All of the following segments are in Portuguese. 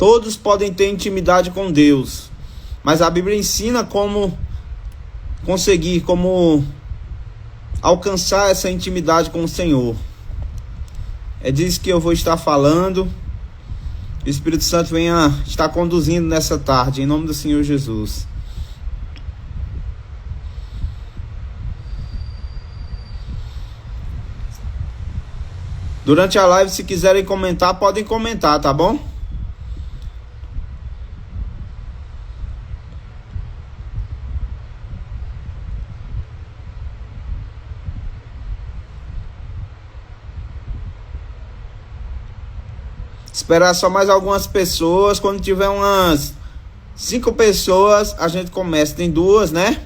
Todos podem ter intimidade com Deus, mas a Bíblia ensina como conseguir, como alcançar essa intimidade com o Senhor. É disso que eu vou estar falando. O Espírito Santo venha estar conduzindo nessa tarde, em nome do Senhor Jesus. Durante a live, se quiserem comentar, podem comentar, tá bom? Esperar só mais algumas pessoas. Quando tiver umas 5 pessoas, a gente começa. Tem 2, né?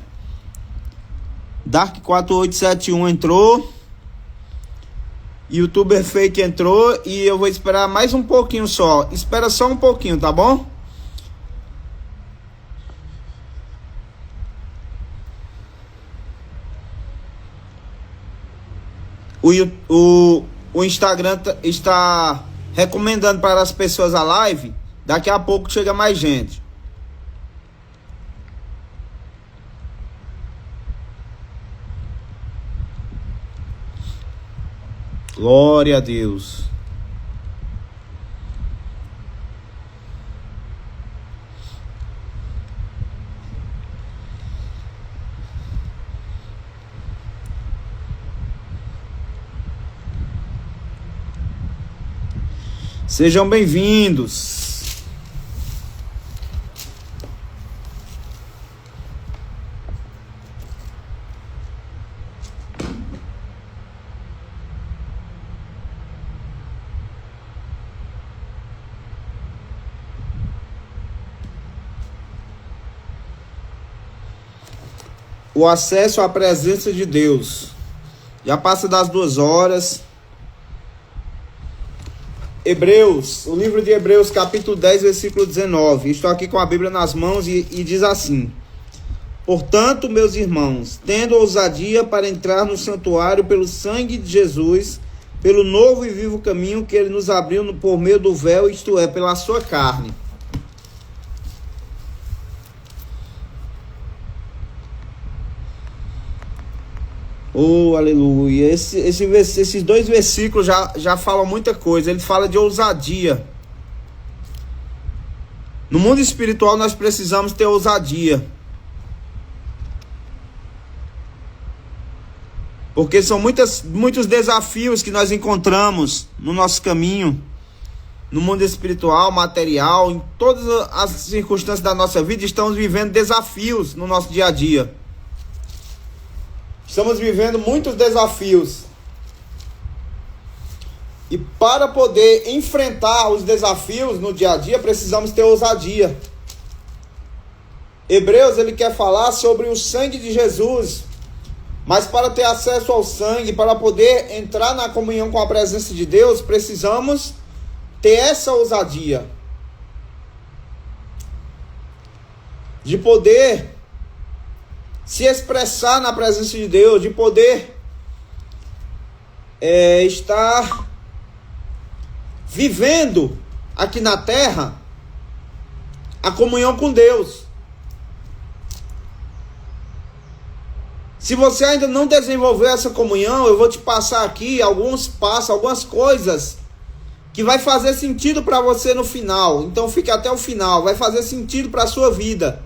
Dark 4871 entrou. YouTuber Fake entrou. E eu vou esperar mais um pouquinho só. Espera só um pouquinho, tá bom? O Instagram está recomendando para as pessoas a live. Daqui a pouco chega mais gente. Glória a Deus. Sejam bem-vindos. O acesso à presença de Deus. Já passa das 2 horas. Hebreus, o livro de Hebreus, capítulo 10, versículo 19. Estou aqui com a Bíblia nas mãos e diz assim: portanto, meus irmãos, tendo ousadia para entrar no santuário pelo sangue de Jesus, pelo novo e vivo caminho que ele nos abriu por meio do véu, isto é, pela sua carne. Oh, aleluia. Esses 2 versículos já falam muita coisa. Ele fala de ousadia. No mundo espiritual nós precisamos ter ousadia. Porque são muitos desafios que nós encontramos no nosso caminho. No mundo espiritual, material, em todas as circunstâncias da nossa vida, estamos vivendo desafios no nosso dia a dia. Estamos vivendo muitos desafios. E para poder enfrentar os desafios no dia a dia, precisamos ter ousadia. Hebreus, ele quer falar sobre o sangue de Jesus. Mas para ter acesso ao sangue, para poder entrar na comunhão com a presença de Deus, precisamos ter essa ousadia. De poder se expressar na presença de Deus, de poder estar vivendo aqui na terra a comunhão com Deus. Se você ainda não desenvolveu essa comunhão, eu vou te passar aqui alguns passos, algumas coisas que vai fazer sentido para você no final. Então fique até o final, vai fazer sentido para a sua vida.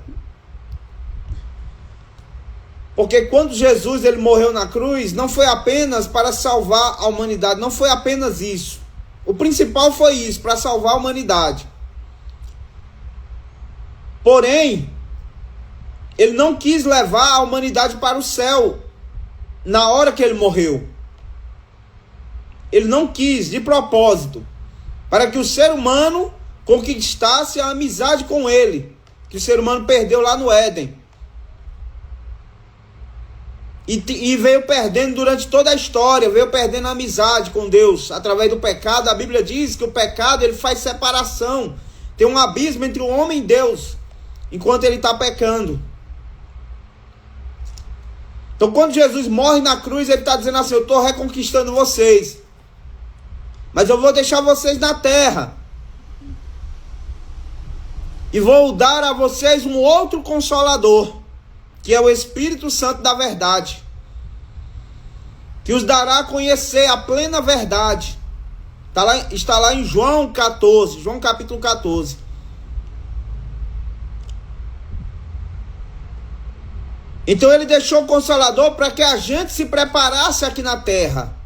Porque quando Jesus ele morreu na cruz, não foi apenas para salvar a humanidade, não foi apenas isso. O principal foi isso, para salvar a humanidade. Porém, ele não quis levar a humanidade para o céu na hora que ele morreu. Ele não quis, de propósito, para que o ser humano conquistasse a amizade com ele, que o ser humano perdeu lá no Éden. E veio perdendo durante toda a história, veio perdendo a amizade com Deus, através do pecado. A Bíblia diz que o pecado ele faz separação. Tem um abismo entre o homem e Deus, enquanto ele está pecando. Então quando Jesus morre na cruz, ele está dizendo assim: eu estou reconquistando vocês, mas eu vou deixar vocês na terra. E vou dar a vocês um outro Consolador, que é o Espírito Santo da verdade, que os dará a conhecer a plena verdade. Está lá em João 14, João capítulo 14. Então ele deixou o Consolador para que a gente se preparasse aqui na terra.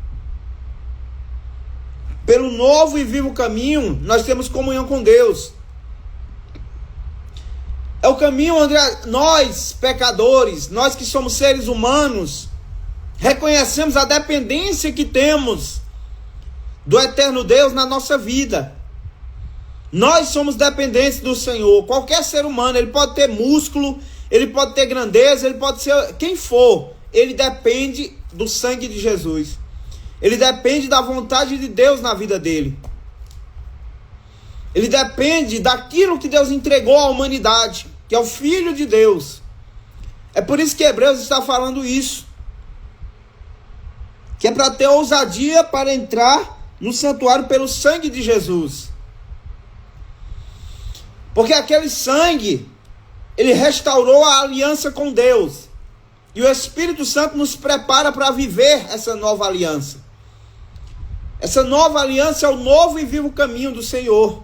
Pelo novo e vivo caminho, nós temos comunhão com Deus. É o caminho onde nós, pecadores, nós que somos seres humanos, reconhecemos a dependência que temos do eterno Deus na nossa vida. Nós somos dependentes do Senhor. Qualquer ser humano, ele pode ter músculo, ele pode ter grandeza, ele pode ser quem for. Ele depende do sangue de Jesus. Ele depende da vontade de Deus na vida dele. Ele depende daquilo que Deus entregou à humanidade, que é o Filho de Deus. É por isso que Hebreus está falando isso. Que é para ter ousadia para entrar no santuário pelo sangue de Jesus. Porque aquele sangue, ele restaurou a aliança com Deus. E o Espírito Santo nos prepara para viver essa nova aliança. Essa nova aliança é o novo e vivo caminho do Senhor.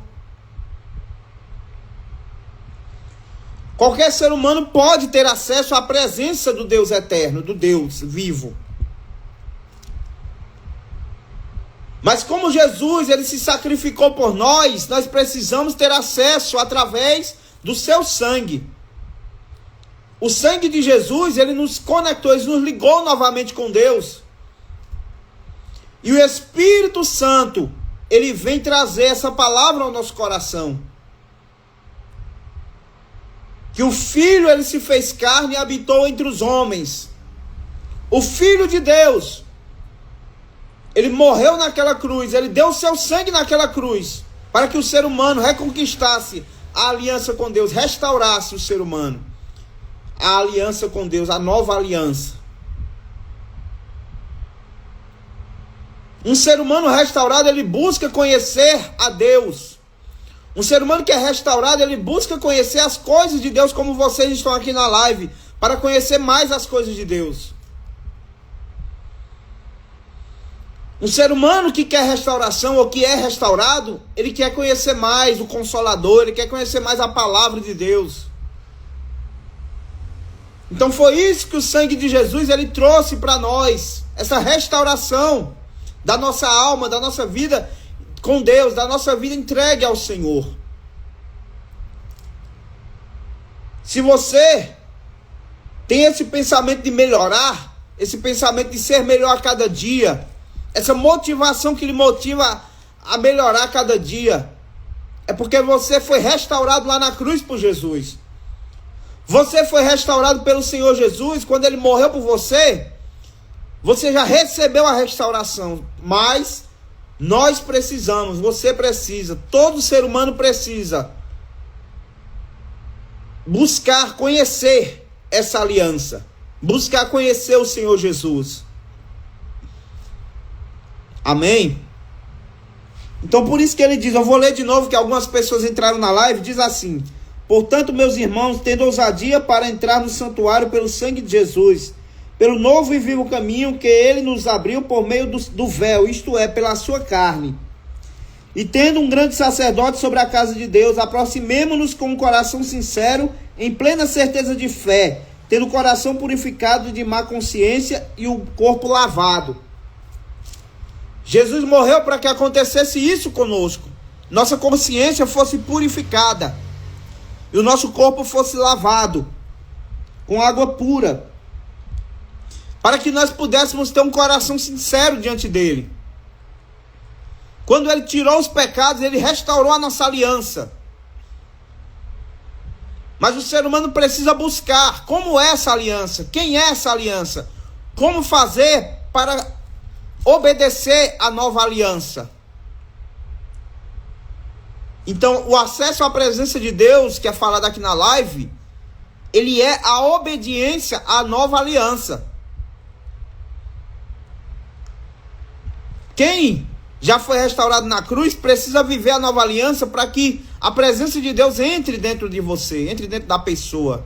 Qualquer ser humano pode ter acesso à presença do Deus eterno, do Deus vivo. Mas como Jesus, ele se sacrificou por nós, nós precisamos ter acesso através do seu sangue. O sangue de Jesus, ele nos conectou, ele nos ligou novamente com Deus. E o Espírito Santo, ele vem trazer essa palavra ao nosso coração. Que o Filho, ele se fez carne e habitou entre os homens. O Filho de Deus, ele morreu naquela cruz, ele deu o seu sangue naquela cruz, para que o ser humano reconquistasse a aliança com Deus, restaurasse o ser humano. A aliança com Deus, a nova aliança. Um ser humano restaurado, ele busca conhecer a Deus. Um ser humano que é restaurado, ele busca conhecer as coisas de Deus, como vocês estão aqui na live, para conhecer mais as coisas de Deus. Um ser humano que quer restauração ou que é restaurado, ele quer conhecer mais o Consolador, ele quer conhecer mais a palavra de Deus. Então foi isso que o sangue de Jesus, ele trouxe para nós, essa restauração da nossa alma, da nossa vida com Deus, da nossa vida entregue ao Senhor. Se você tem esse pensamento de melhorar, esse pensamento de ser melhor a cada dia, essa motivação que lhe motiva a melhorar a cada dia, é porque você foi restaurado lá na cruz por Jesus. Você foi restaurado pelo Senhor Jesus. Quando ele morreu por você, você já recebeu a restauração. Mas nós precisamos, você precisa, todo ser humano precisa buscar conhecer essa aliança, buscar conhecer o Senhor Jesus. Amém? Então por isso que ele diz, eu vou ler de novo, que algumas pessoas entraram na live, diz assim: portanto, meus irmãos, tendo ousadia para entrar no santuário pelo sangue de Jesus, pelo novo e vivo caminho que ele nos abriu por meio do véu, isto é, pela sua carne. E tendo um grande sacerdote sobre a casa de Deus, aproximemo-nos com um coração sincero, em plena certeza de fé, tendo o coração purificado de má consciência e o corpo lavado. Jesus morreu para que acontecesse isso conosco. Nossa consciência fosse purificada e o nosso corpo fosse lavado com água pura, para que nós pudéssemos ter um coração sincero diante dele. Quando ele tirou os pecados, ele restaurou a nossa aliança. Mas o ser humano precisa buscar como é essa aliança, quem é essa aliança, como fazer para obedecer a nova aliança. Então, o acesso à presença de Deus, que é falado aqui na live, ele é a obediência à nova aliança. Quem já foi restaurado na cruz precisa viver a nova aliança para que a presença de Deus entre dentro de você, entre dentro da pessoa.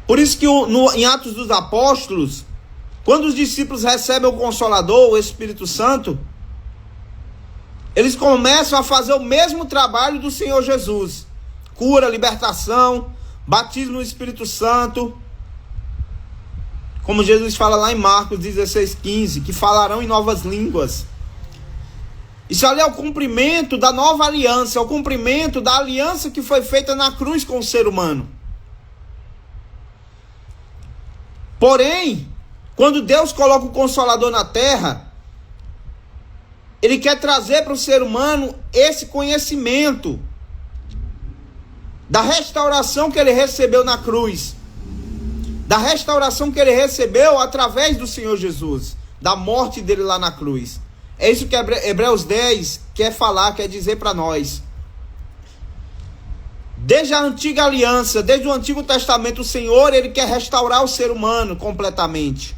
Por isso que em Atos dos Apóstolos, quando os discípulos recebem o Consolador, o Espírito Santo, eles começam a fazer o mesmo trabalho do Senhor Jesus. Cura, libertação, batismo no Espírito Santo. Como Jesus fala lá em Marcos 16:15, que falarão em novas línguas. Isso ali é o cumprimento da nova aliança, é o cumprimento da aliança que foi feita na cruz com o ser humano. Porém, quando Deus coloca o Consolador na terra, Ele quer trazer para o ser humano esse conhecimento da restauração que ele recebeu na cruz, da restauração que ele recebeu através do Senhor Jesus, da morte dele lá na cruz. É isso que Hebreus 10 quer falar, quer dizer para nós. Desde a antiga aliança, desde o Antigo Testamento, o Senhor, Ele quer restaurar o ser humano completamente.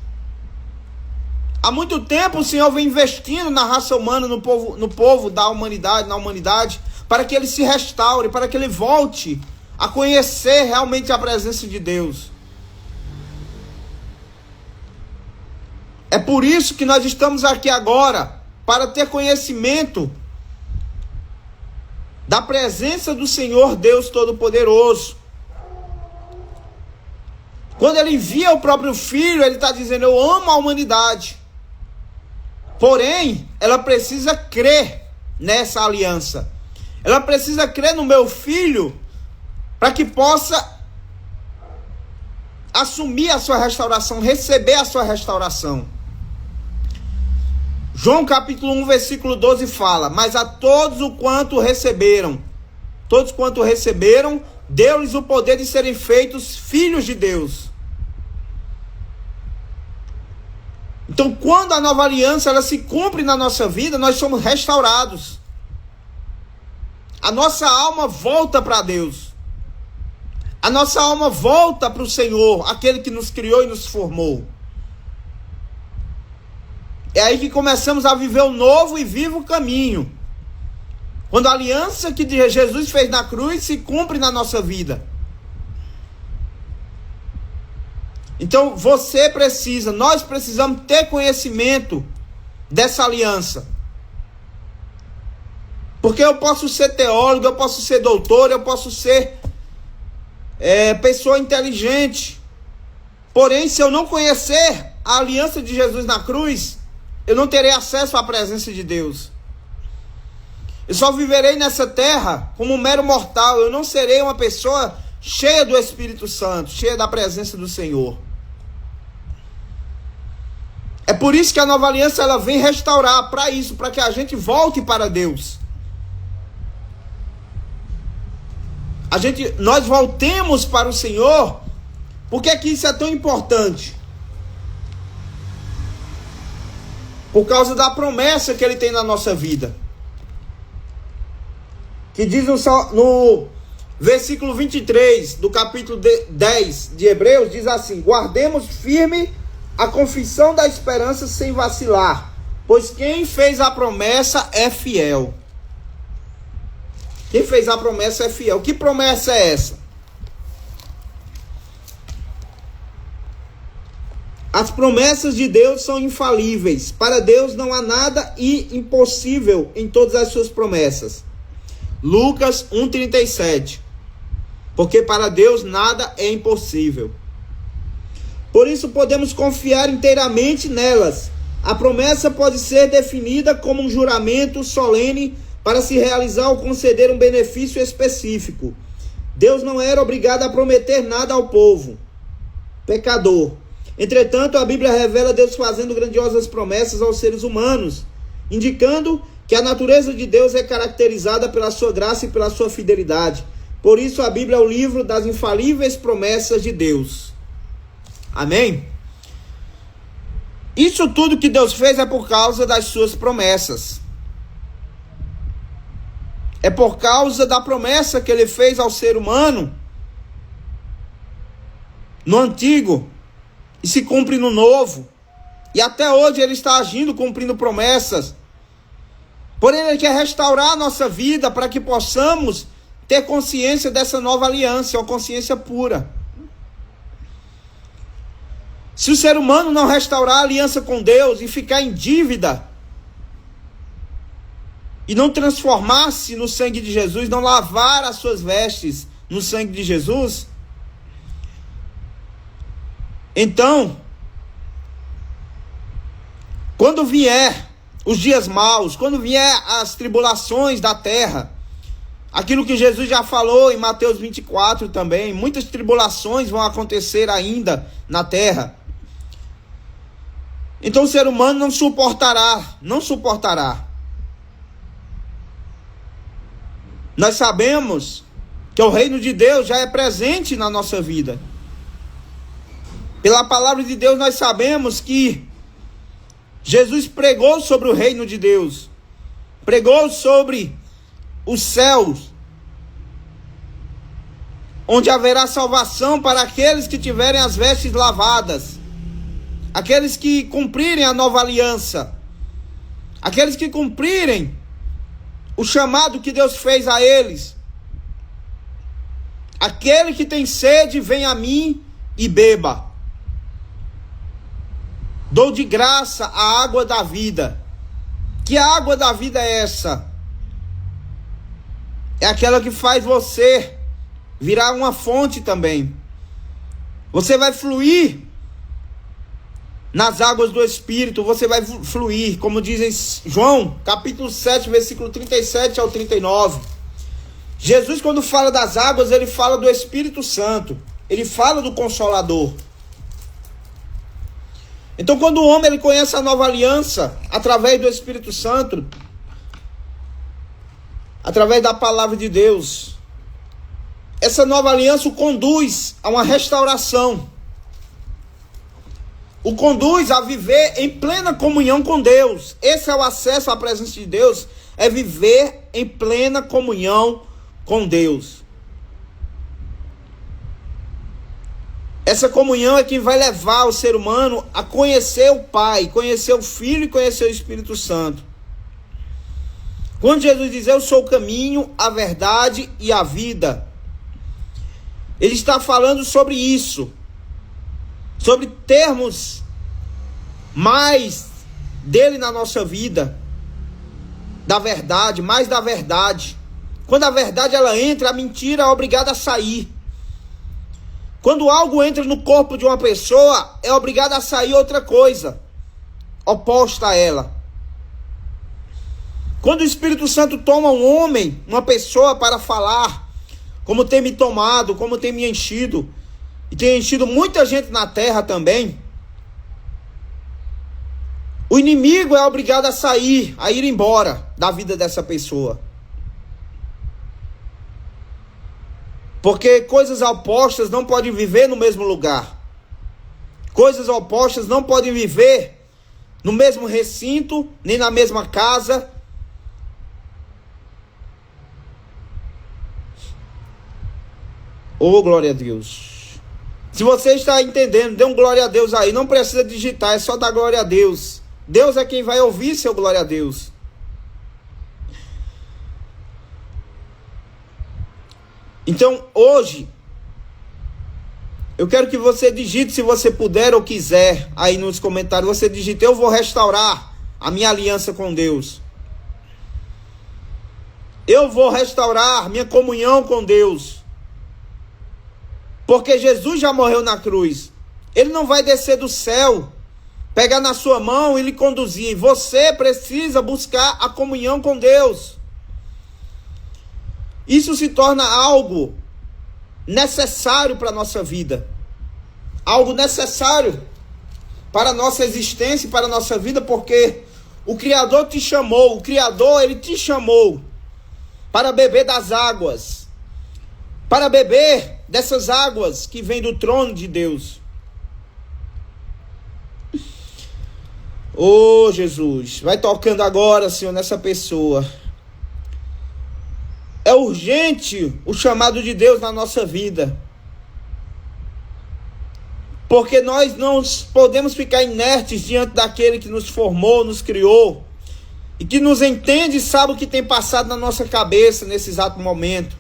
Há muito tempo o Senhor vem investindo na raça humana, no povo da humanidade, na humanidade, para que ele se restaure, para que ele volte a conhecer realmente a presença de Deus. É por isso que nós estamos aqui agora, para ter conhecimento da presença do Senhor Deus Todo-Poderoso. Quando Ele envia o próprio Filho, Ele está dizendo: eu amo a humanidade. Porém, ela precisa crer nessa aliança. Ela precisa crer no meu Filho, para que possa assumir a sua restauração, receber a sua restauração. João capítulo 1, versículo 12 fala: mas a todos quanto receberam, deu-lhes o poder de serem feitos filhos de Deus. Então, quando a nova aliança ela se cumpre na nossa vida, nós somos restaurados. A nossa alma volta para Deus. A nossa alma volta para o Senhor, aquele que nos criou e nos formou. É aí que começamos a viver o novo e vivo caminho. Quando a aliança que Jesus fez na cruz se cumpre na nossa vida. Então nós precisamos ter conhecimento dessa aliança. Porque eu posso ser teólogo, eu posso ser doutor, eu posso ser pessoa inteligente. Porém, se eu não conhecer a aliança de Jesus na cruz, eu não terei acesso à presença de Deus. Eu só viverei nessa terra como um mero mortal. Eu não serei uma pessoa cheia do Espírito Santo, cheia da presença do Senhor. É por isso que a nova aliança ela vem restaurar para isso, para que a gente volte para Deus. Nós voltemos para o Senhor. Por que que isso é tão importante? Por causa da promessa que Ele tem na nossa vida. Que diz no versículo 23 do capítulo 10 de Hebreus, diz assim: guardemos firme a confissão da esperança sem vacilar, pois quem fez a promessa é fiel. Quem fez a promessa é fiel. Que promessa é essa? As promessas de Deus são infalíveis. Para Deus não há nada impossível em todas as suas promessas. Lucas 1,37. Porque para Deus nada é impossível. Por isso podemos confiar inteiramente nelas. A promessa pode ser definida como um juramento solene para se realizar ou conceder um benefício específico. Deus não era obrigado a prometer nada ao povo pecador. Entretanto, a Bíblia revela Deus fazendo grandiosas promessas aos seres humanos, indicando que a natureza de Deus é caracterizada pela sua graça e pela sua fidelidade. Por isso, a Bíblia é o livro das infalíveis promessas de Deus. Amém? Isso tudo que Deus fez é por causa das suas promessas. É por causa da promessa que Ele fez ao ser humano no Antigo e se cumpre no Novo. E até hoje Ele está agindo, cumprindo promessas. Porém, Ele quer restaurar a nossa vida para que possamos ter consciência dessa nova aliança, uma consciência pura. Se o ser humano não restaurar a aliança com Deus e ficar em dívida, e não transformar-se no sangue de Jesus, não lavar as suas vestes no sangue de Jesus, então, quando vier os dias maus, quando vier as tribulações da terra, aquilo que Jesus já falou em Mateus 24 também, muitas tribulações vão acontecer ainda na terra. Então o ser humano não suportará. Nós sabemos que o reino de Deus já é presente na nossa vida. Pela palavra de Deus nós sabemos que Jesus pregou sobre o reino de Deus. Pregou sobre os céus, onde haverá salvação para aqueles que tiverem as vestes lavadas, aqueles que cumprirem a nova aliança, aqueles que cumprirem o chamado que Deus fez a eles. Aquele que tem sede, vem a mim e beba. Dou de graça a água da vida. Que água da vida é essa? É aquela que faz você virar uma fonte também. Você vai fluir nas águas do Espírito, você vai fluir, como diz em João, capítulo 7, versículo 37 ao 39. Jesus, quando fala das águas, ele fala do Espírito Santo. Ele fala do Consolador. Então, quando o homem ele conhece a nova aliança, através do Espírito Santo, através da palavra de Deus, essa nova aliança o conduz a uma restauração. O conduz a viver em plena comunhão com Deus. Esse é o acesso à presença de Deus, é viver em plena comunhão com Deus. Essa comunhão é que vai levar o ser humano a conhecer o Pai, conhecer o Filho e conhecer o Espírito Santo. Quando Jesus diz, eu sou o caminho, a verdade e a vida, ele está falando sobre isso, sobre termos mais dele na nossa vida, da verdade, mais da verdade. Quando a verdade ela entra, a mentira é obrigada a sair. Quando algo entra no corpo de uma pessoa, é obrigada a sair outra coisa, oposta a ela. Quando o Espírito Santo toma um homem, uma pessoa para falar, como tem me tomado, como tem me enchido, e tem enchido muita gente na terra também, o inimigo é obrigado a sair, a ir embora da vida dessa pessoa. Porque coisas opostas não podem viver no mesmo lugar. Coisas opostas não podem viver no mesmo recinto, nem na mesma casa. Oh, glória a Deus. Se você está entendendo, dê um glória a Deus aí. Não precisa digitar, é só dar glória a Deus. Deus é quem vai ouvir seu glória a Deus. Então, hoje, eu quero que você digite, se você puder ou quiser, aí nos comentários, você digite, eu vou restaurar a minha aliança com Deus. Eu vou restaurar minha comunhão com Deus. Porque Jesus já morreu na cruz. Ele não vai descer do céu, pegar na sua mão e lhe conduzir. Você precisa buscar a comunhão com Deus. Isso se torna algo necessário para a nossa vida. Algo necessário para a nossa existência e para a nossa vida, porque o Criador te chamou, o Criador, ele te chamou para beber das águas, para beber dessas águas que vêm do trono de Deus. Oh, Jesus, vai tocando agora, Senhor, nessa pessoa. É urgente o chamado de Deus na nossa vida. Porque nós não podemos ficar inertes diante daquele que nos formou, nos criou, e que nos entende e sabe o que tem passado na nossa cabeça nesse exato momento.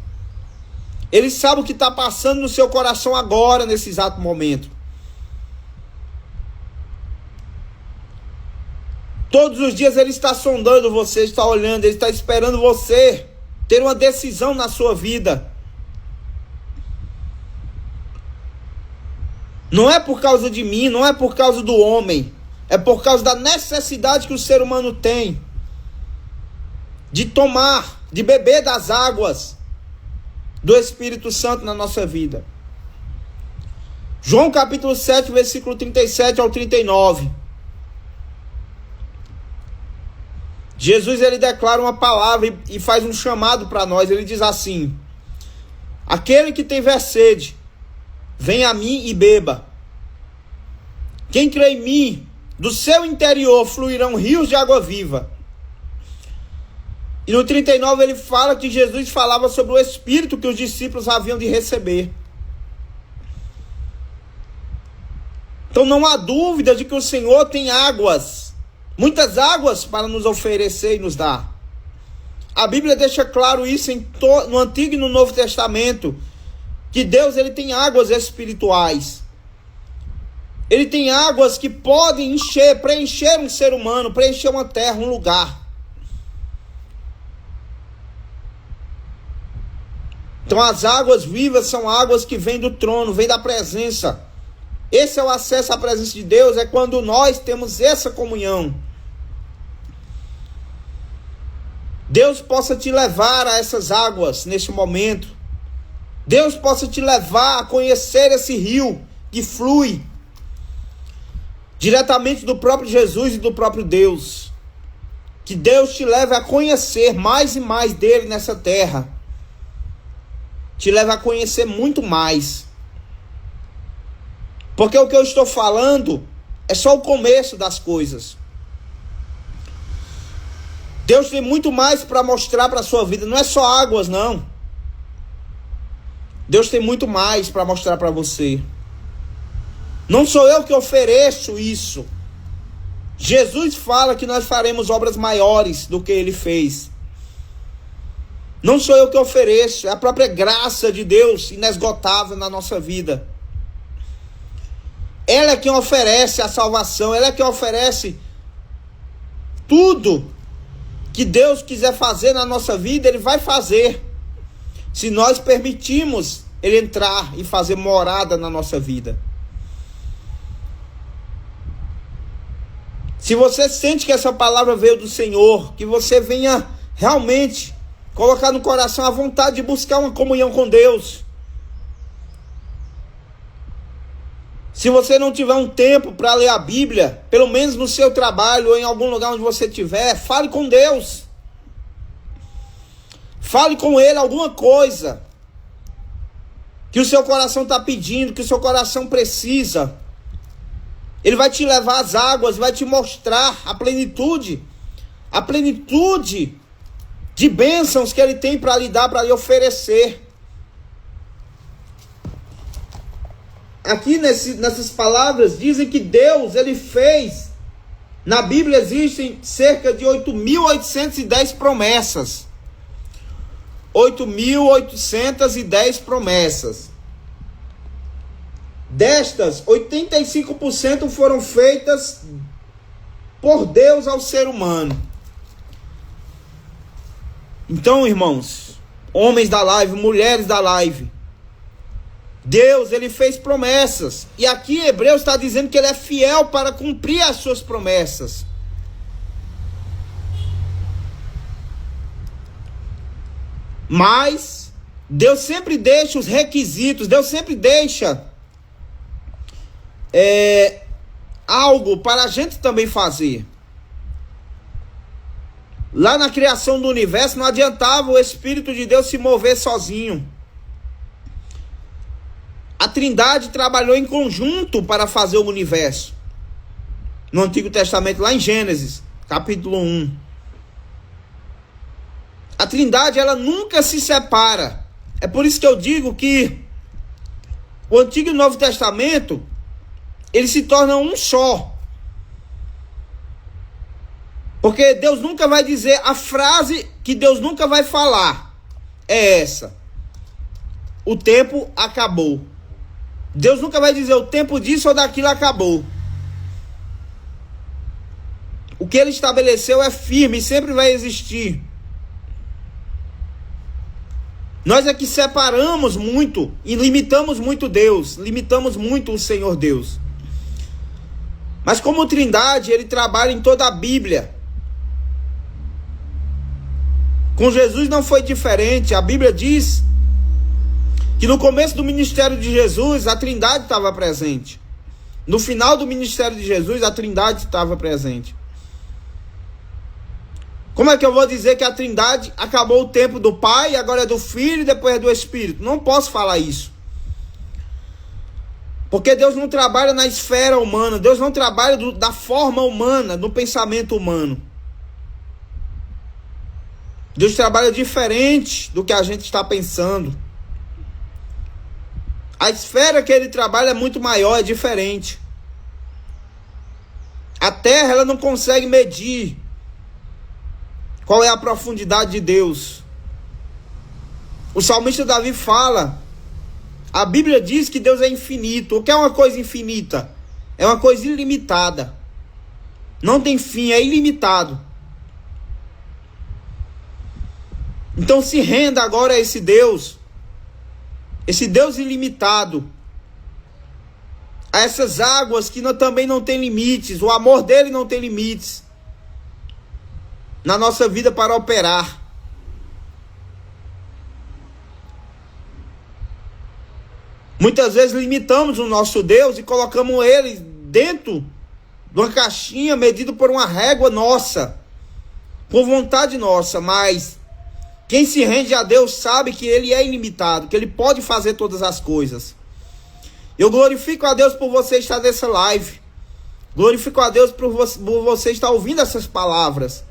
Ele sabe o que está passando no seu coração agora, nesse exato momento. Todos os dias Ele está sondando você, está olhando, Ele está esperando você ter uma decisão na sua vida. Não é por causa de mim, não é por causa do homem. É por causa da necessidade que o ser humano tem de tomar, de beber das águas do Espírito Santo na nossa vida. João capítulo 7, versículo 37 ao 39. Jesus, ele declara uma palavra e faz um chamado para nós. Ele diz assim: aquele que tiver sede, venha a mim e beba. Quem crê em mim, do seu interior fluirão rios de água viva. E no 39 ele fala que Jesus falava sobre o Espírito que os discípulos haviam de receber. Então não há dúvida de que o Senhor tem águas, muitas águas para nos oferecer e nos dar. A Bíblia deixa claro isso no Antigo e no Novo Testamento, que Deus, ele tem águas espirituais. Ele tem águas que podem preencher um ser humano, preencher uma terra, um lugar. Então as águas vivas são águas que vêm do trono, vêm da presença. Esse é o acesso à presença de Deus, é quando nós temos essa comunhão. Deus possa te levar a essas águas neste momento. Deus possa te levar a conhecer esse rio que flui diretamente do próprio Jesus e do próprio Deus. Que Deus te leve a conhecer mais e mais dele nessa terra. Te leve a conhecer muito mais. Porque o que eu estou falando é só o começo das coisas. Deus tem muito mais para mostrar para a sua vida. Não é só águas, não. Deus tem muito mais para mostrar para você. Não sou eu que ofereço isso. Jesus fala que nós faremos obras maiores do que Ele fez. Não sou eu que ofereço. É a própria graça de Deus inesgotável na nossa vida. Ela é quem oferece a salvação. Ela é quem oferece tudo que Deus quiser fazer na nossa vida. Ele vai fazer, se nós permitirmos Ele entrar e fazer morada na nossa vida. Se você sente que essa palavra veio do Senhor, que você venha realmente colocar no coração a vontade de buscar uma comunhão com Deus. Se você não tiver um tempo para ler a Bíblia, pelo menos no seu trabalho ou em algum lugar onde você estiver, fale com Deus. Fale com Ele alguma coisa que o seu coração está pedindo, que o seu coração precisa. Ele vai te levar às águas, vai te mostrar a plenitude de bênçãos que Ele tem para lhe dar, para lhe oferecer. Aqui nessas palavras dizem que Deus, Ele fez, na Bíblia existem cerca de 8.810 promessas. 8.810 promessas. Destas, 85% foram feitas por Deus ao ser humano. Então, irmãos, homens da live, mulheres da live, Deus, Ele fez promessas. E aqui Hebreus está dizendo que Ele é fiel para cumprir as suas promessas. Mas Deus sempre deixa os requisitos, Deus sempre deixa algo para a gente também fazer. Lá na criação do universo não adiantava o Espírito de Deus se mover sozinho. A Trindade trabalhou em conjunto para fazer o universo. No Antigo Testamento, lá em Gênesis, capítulo 1. A Trindade, ela nunca se separa. É por isso que eu digo que o Antigo e o Novo Testamento eles se tornam um só. Porque Deus nunca vai dizer, a frase que Deus nunca vai falar é essa: o tempo acabou. Deus nunca vai dizer o tempo disso ou daquilo acabou. O que ele estabeleceu é firme e sempre vai existir. Nós é que separamos muito e limitamos muito Deus, limitamos muito o Senhor Deus. Mas como Trindade, ele trabalha em toda a Bíblia. Com Jesus não foi diferente. A Bíblia diz que no começo do ministério de Jesus, a Trindade estava presente. No final do ministério de Jesus, a Trindade estava presente. Como é que eu vou dizer que a Trindade acabou o tempo do Pai, agora é do Filho e depois é do Espírito? Não posso falar isso. Porque Deus não trabalha na esfera humana, Deus não trabalha da forma humana, no pensamento humano. Deus trabalha diferente do que a gente está pensando. A esfera que ele trabalha é muito maior, é diferente. A terra, ela não consegue medir qual é a profundidade de Deus. O salmista Davi fala, a Bíblia diz que Deus é infinito. O que é uma coisa infinita? É uma coisa ilimitada. Não tem fim, é ilimitado. Então se renda agora a esse Deus ilimitado, a essas águas que também não tem limites. O amor dele não tem limites na nossa vida para operar. Muitas vezes limitamos o nosso Deus e colocamos ele dentro de uma caixinha medido por uma régua nossa, por vontade nossa. Mas quem se rende a Deus sabe que ele é ilimitado, que ele pode fazer todas as coisas. Eu glorifico a Deus por você estar nessa live. Glorifico a Deus por você estar ouvindo essas palavras.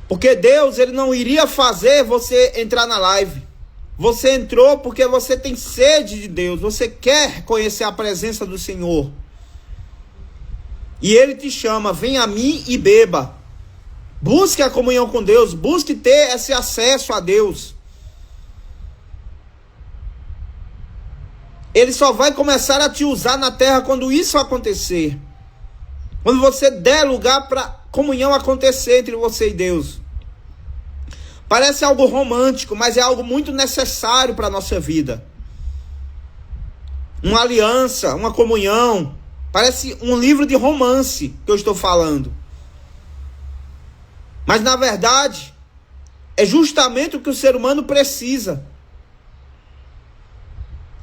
Porque Deus, ele não iria fazer você entrar na live. Você entrou porque você tem sede de Deus. Você quer conhecer a presença do Senhor. E ele te chama, vem a mim e beba. Busque a comunhão com Deus. Busque ter esse acesso a Deus. Ele só vai começar a te usar na terra quando isso acontecer. Quando você der lugar para comunhão acontecer entre você e Deus. Parece algo romântico, mas é algo muito necessário para a nossa vida. Uma aliança, uma comunhão. Parece um livro de romance que eu estou falando. Mas na verdade, é justamente o que o ser humano precisa.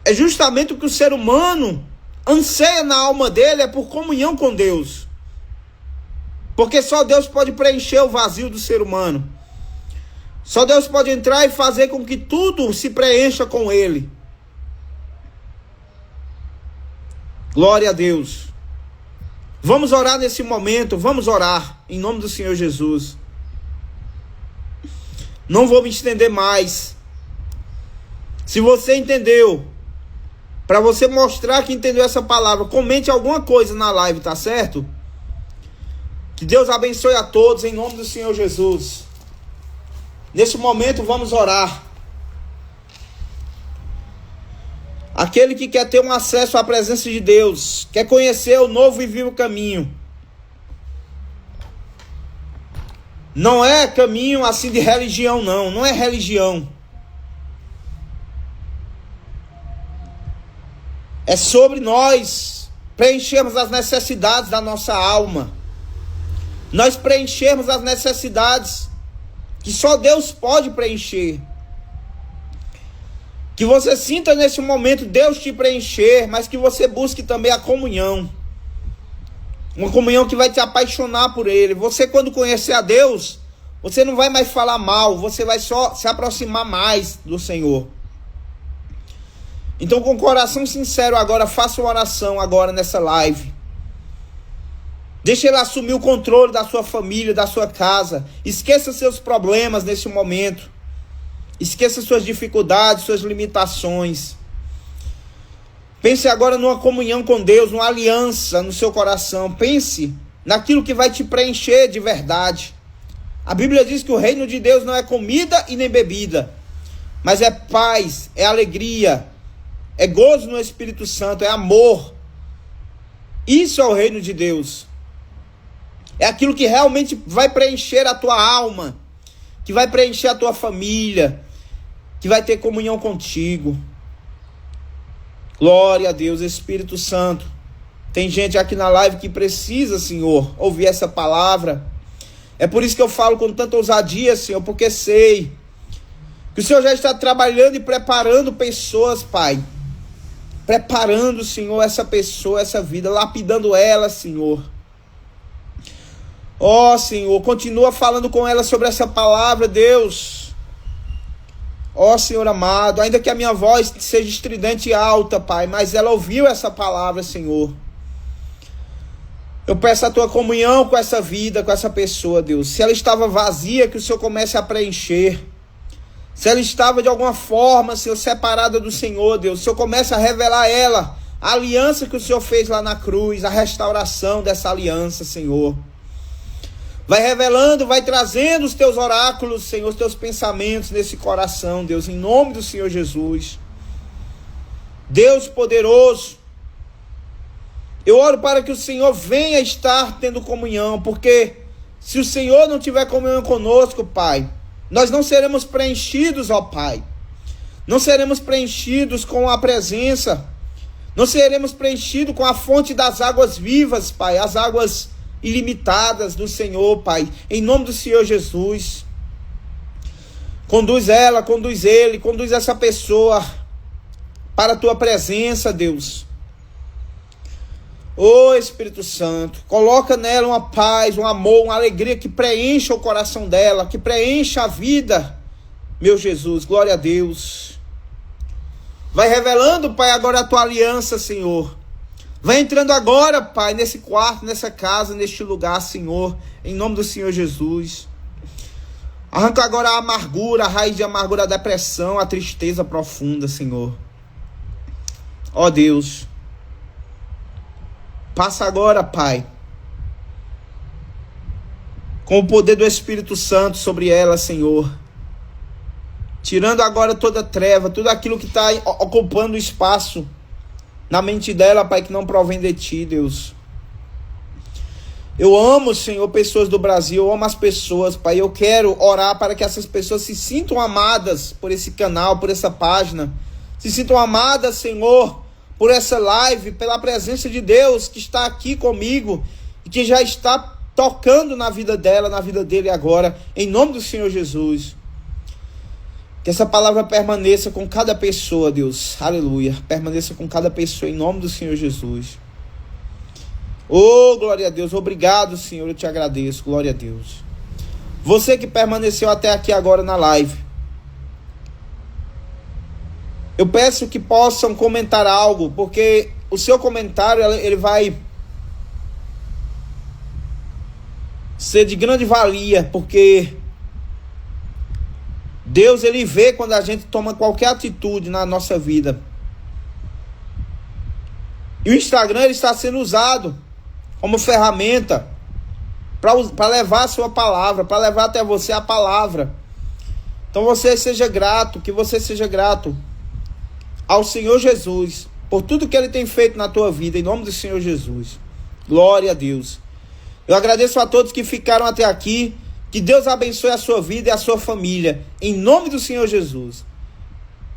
É justamente o que o ser humano anseia na alma dele, é por comunhão com Deus. Porque só Deus pode preencher o vazio do ser humano. Só Deus pode entrar e fazer com que tudo se preencha com Ele. Glória a Deus. Vamos orar nesse momento, vamos orar em nome do Senhor Jesus. Não vou me estender mais. Se você entendeu, para você mostrar que entendeu essa palavra, comente alguma coisa na live, tá certo? Que Deus abençoe a todos em nome do Senhor Jesus. Nesse momento vamos orar. Aquele que quer ter um acesso à presença de Deus, quer conhecer o novo e vivo caminho. Não é caminho assim de religião, não. Não é religião. É sobre nós preenchermos as necessidades da nossa alma. Nós preenchermos as necessidades que só Deus pode preencher. Que você sinta nesse momento Deus te preencher, mas que você busque também a comunhão. Uma comunhão que vai te apaixonar por Ele. Você, quando conhecer a Deus, você não vai mais falar mal, você vai só se aproximar mais do Senhor. Então, com o coração sincero agora, faça uma oração agora nessa live. Deixe Ele assumir o controle da sua família, da sua casa. Esqueça seus problemas nesse momento. Esqueça suas dificuldades, suas limitações. Pense agora numa comunhão com Deus, numa aliança no seu coração. Pense naquilo que vai te preencher de verdade. A Bíblia diz que o reino de Deus não é comida e nem bebida, mas é paz, é alegria, é gozo no Espírito Santo, é amor. Isso é o reino de Deus. É aquilo que realmente vai preencher a tua alma, que vai preencher a tua família, que vai ter comunhão contigo. Glória a Deus, Espírito Santo. Tem gente aqui na live que precisa, Senhor, ouvir essa palavra. É por isso que eu falo com tanta ousadia, Senhor, porque sei que o Senhor já está trabalhando e preparando pessoas, Pai. Preparando, Senhor, essa pessoa, essa vida, lapidando ela, Senhor. Ó, Senhor, continua falando com ela sobre essa palavra, Deus. Ó, Senhor amado, ainda que a minha voz seja estridente e alta, Pai, mas ela ouviu essa palavra, Senhor. Eu peço a tua comunhão com essa vida, com essa pessoa, Deus. Se ela estava vazia, que o Senhor comece a preencher. Se ela estava de alguma forma, Senhor, separada do Senhor, Deus, o Senhor comece a revelar a ela a aliança que o Senhor fez lá na cruz, a restauração dessa aliança, Senhor. Vai revelando, vai trazendo os teus oráculos, Senhor, os teus pensamentos nesse coração, Deus, em nome do Senhor Jesus. Deus poderoso, eu oro para que o Senhor venha estar tendo comunhão, porque se o Senhor não tiver comunhão conosco, Pai, nós não seremos preenchidos, ó Pai. Não seremos preenchidos com a presença, não seremos preenchidos com a fonte das águas vivas, Pai, as águas ilimitadas do Senhor, Pai, em nome do Senhor Jesus. Conduz ela, conduz ele, conduz essa pessoa para a tua presença, Deus. Ô Espírito Santo, coloca nela uma paz, um amor, uma alegria que preencha o coração dela, que preencha a vida, meu Jesus, glória a Deus. Vai revelando, Pai, agora a tua aliança, Senhor. Vai entrando agora, Pai, nesse quarto, nessa casa, neste lugar, Senhor, em nome do Senhor Jesus. Arranca agora a amargura, a raiz de amargura, a depressão, a tristeza profunda, Senhor. Ó Deus, passa agora, Pai, com o poder do Espírito Santo sobre ela, Senhor. Tirando agora toda treva, tudo aquilo que está ocupando espaço na mente dela, Pai, que não provém de Ti, Deus. Eu amo, Senhor, pessoas do Brasil, eu amo as pessoas, Pai. Eu quero orar para que essas pessoas se sintam amadas por esse canal, por essa página. Se sintam amadas, Senhor, por essa live, pela presença de Deus que está aqui comigo e que já está tocando na vida dela, na vida dele agora, em nome do Senhor Jesus. Que essa palavra permaneça com cada pessoa, Deus, aleluia, permaneça com cada pessoa em nome do Senhor Jesus. Oh, glória a Deus, obrigado, Senhor, eu te agradeço, glória a Deus. Você que permaneceu até aqui agora na live, eu peço que possam comentar algo, porque o seu comentário, ele vai ser de grande valia, porque Deus, ele vê quando a gente toma qualquer atitude na nossa vida. E o Instagram, ele está sendo usado como ferramenta para levar a sua palavra, para levar até você a palavra. Então você seja grato, que você seja grato ao Senhor Jesus, por tudo que Ele tem feito na tua vida, em nome do Senhor Jesus. Glória a Deus. Eu agradeço a todos que ficaram até aqui. Que Deus abençoe a sua vida e a sua família, em nome do Senhor Jesus.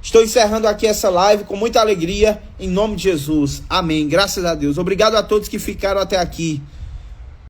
Estou encerrando aqui essa live com muita alegria, em nome de Jesus. Amém. Graças a Deus. Obrigado a todos que ficaram até aqui.